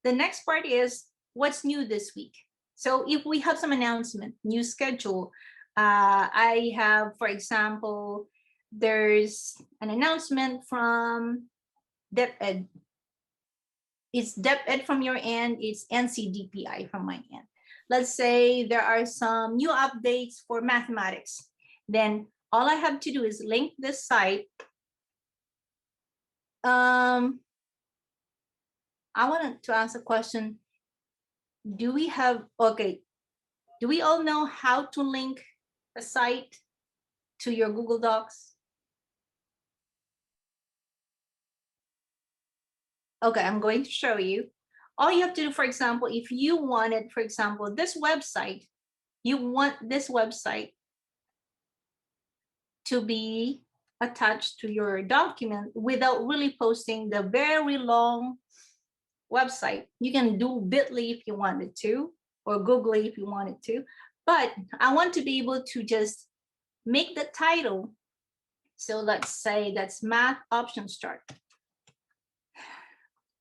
the next part is what's new this week. So if we have some announcement, new schedule, I have, for example, there's an announcement from DepEd. It's DepEd from your end, it's NCDPI from my end. Let's say there are some new updates for mathematics. Then all I have to do is link this site. I wanted to ask a question. Do we all know how to link a site to your Google Docs? Okay, I'm going to show you. All you have to do, for example, if you wanted, for example, this website, you want this website to be attached to your document without really posting the very long website. You can do Bitly if you wanted to, or Googly if you wanted to, but I want to be able to just make the title. So let's say that's math options chart.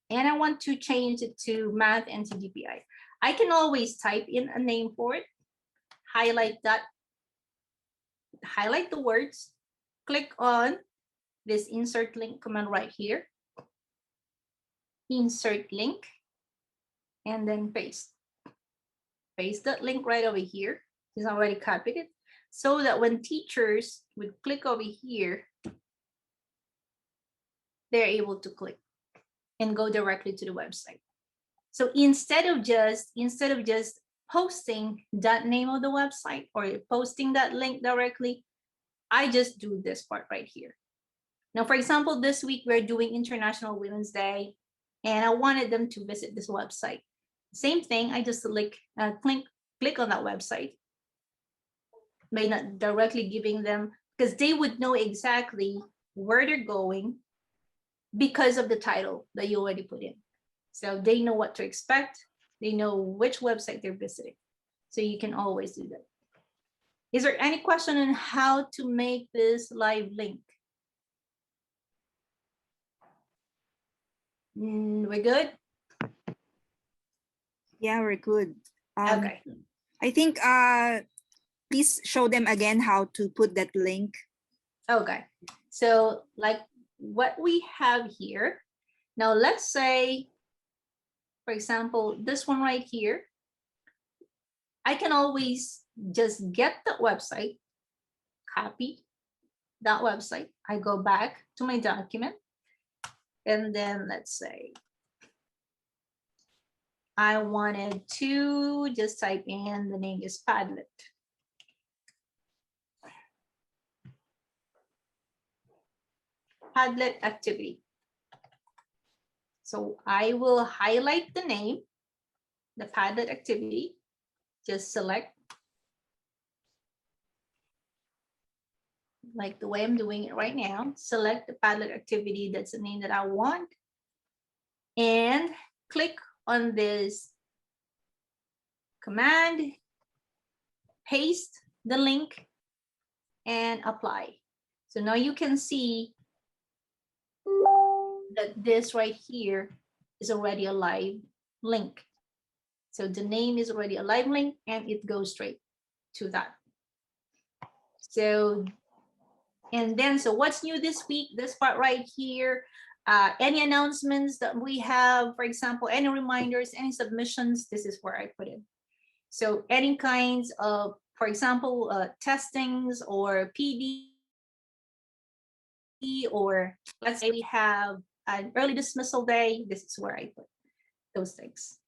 And I want to change it to math NCDPI. I can always type in a name for it, highlight the words, click on this insert link command right here, insert link, and then paste that link right over here. It's already copied it, so that when teachers would click over here, they're able to click and go directly to the website. So instead of just posting that name of the website or posting that link directly, I just do this part right here. Now, for example, this week we're doing International Women's Day, and I wanted them to visit this website. Same thing, I just click on that website, by not directly giving them, because they would know exactly where they're going because of the title that you already put in. So they know what to expect. They know which website they're visiting. So you can always do that. Is there any question on how to make this live link? We're good? Yeah, we're good. Okay. I think please show them again how to put that link. Okay. So like what we have here. Now let's say, for example, this one right here. I can always just get the website, copy that website. I go back to my document, and then let's say I wanted to just type in the name is Padlet. Padlet activity. So I will highlight the name, the Padlet activity, just select, like the way I'm doing it right now, select the Padlet activity, that's the name that I want, and click on this command, paste the link, and apply. So now you can see that this right here is already a live link. So the name is already a live link, and it goes straight to that. So, and then, so what's new this week? This part right here, any announcements that we have, for example, any reminders, any submissions, this is where I put it. So any kinds of, for example, testings or PD, or let's say we have an early dismissal day, this is where I put those things.